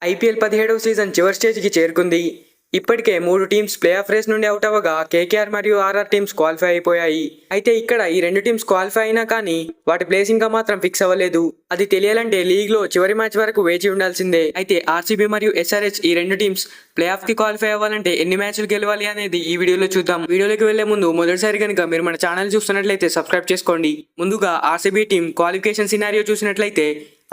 IPL 17వ season చివరి స్టేజ్కి చేరుకుంది. ఇప్పటికే 3 టీమ్స్ ప్లే ఆఫ్ రేస్ నుండి అవుట్ అవ్వగా కేకేఆర్ మరియు ఆర్ఆర్ టీమ్స్ క్వాలిఫై అయిపోయాయి. అయితే ఇక్కడ ఈ 2 టీమ్స్ క్వాలిఫై అయినా కానీ వాటి ప్లేస్ ఇంకా మాత్రం ఫిక్స్ అవ్వలేదు. అది తెలియాలంటే లీగ్లో చివరి మ్యాచ్ వరకు వేచి ఉండాల్సిందే. అయితే ఆర్సీబీ మరియు ఎస్ఆర్హెచ్ ఈ 2 టీమ్స్ ప్లే ఆఫ్ కి క్వాలిఫై అవ్వాలంటే ఎన్ని మ్యాచ్లు గెలవాలి అనేది ఈ వీడియోలో చూద్దాం. వీడియోలోకి వెళ్లే ముందు మొదటిసారి కనుక మీరు మన ఛానల్ చూస్తున్నట్లయితే సబ్స్క్రైబ్ చేసుకోండి. ముందుగా ఆర్సీబీ టీం క్వాలిఫికేషన్ సినారియో చూసినట్లయితే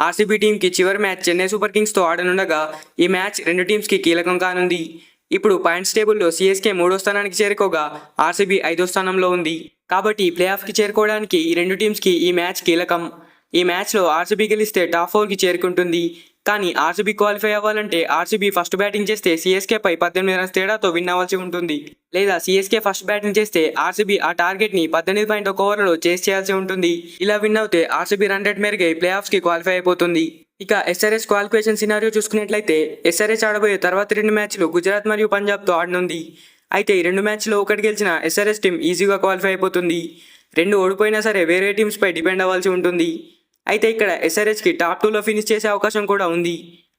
ఆర్సీబీ టీంకి చివరి మ్యాచ్ చెన్నై సూపర్ కింగ్స్తో ఆడనుండగా ఈ మ్యాచ్ 2 టీమ్స్కి కీలకం కానుంది. ఇప్పుడు పాయింట్స్ టేబుల్లో సిఎస్కే 3వ స్థానానికి చేరుకోగా ఆర్సీబీ 5వ స్థానంలో ఉంది. కాబట్టి ప్లే ఆఫ్కి చేరుకోవడానికి ఈ 2 టీమ్స్కి ఈ మ్యాచ్ కీలకం. ఈ మ్యాచ్లో ఆర్సీబీ గెలిస్తే టాప్ 4కి చేరుకుంటుంది. కానీ ఆర్సీబీ క్వాలిఫై అవ్వాలంటే ఆర్సీబీ ఫస్ట్ బ్యాటింగ్ చేస్తే సిఎస్కేపై 18 రన్స్ తేడాతో విన్ అవ్వాల్సి ఉంటుంది. లేదా సిఎస్కే ఫస్ట్ బ్యాటింగ్ చేస్తే ఆర్సీబీ ఆ టార్గెట్ని 18.1 ఓవర్లలో చేస్ చేయాల్సి ఉంటుంది. ఇలా విన్ అవుతే ఆర్సీబీ రన్ రేట్ మేరకే ప్లే ఆఫ్స్కి క్వాలిఫై అయిపోతుంది. ఇక ఎస్ఆర్హెచ్ క్వాలిఫికేషన్ సినారియో చూసుకున్నట్లయితే ఎస్ఆర్హెచ్ ఆడబోయే తర్వాత 2 మ్యాచ్లు గుజరాత్ మరియు పంజాబ్తో ఆడనుంది. అయితే ఈ 2 మ్యాచ్లో ఒకటి గెలిచిన ఎస్ఆర్హెచ్ టీం ఈజీగా క్వాలిఫై అయిపోతుంది. 2 ఓడిపోయినా సరే వేరే టీమ్స్పై డిపెండ్ అవ్వాల్సి ఉంటుంది. అయితే ఇక్కడ ఎస్ఆర్హెచ్కి టాప్ 2లో ఫినిష్ చేసే అవకాశం కూడా ఉంది.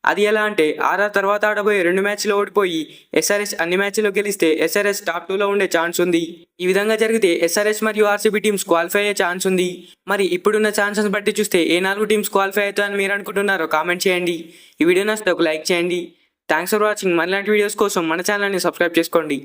అది ఎలా అంటే ఆర్ఆర్ తర్వాత ఆడబోయే 2 మ్యాచ్లో ఓడిపోయి ఎస్ఆర్హెచ్ అన్ని మ్యాచ్లో గెలిస్తే ఎస్ఆర్హెచ్ టాప్ 2లో ఉండే ఛాన్స్ ఉంది. ఈ విధంగా జరిగితే ఎస్ఆర్హెచ్ మరియు ఆర్సీబీ టీమ్స్ క్వాలిఫై అయ్యే ఛాన్స్ ఉంది. మరి ఇప్పుడున్న ఛాన్సెస్ బట్టి చూస్తే ఏ 4 టీమ్స్ క్వాలిఫై అవుతాయని మీరు అనుకుంటున్నారో కామెంట్ చేయండి. ఈ వీడియో నచ్చితే ఒక లైక్ చేయండి. Thanks for watching. మరిలాంటి వీడియోస్ కోసం మన ఛానల్ని సబ్స్క్రైబ్ చేసుకోండి.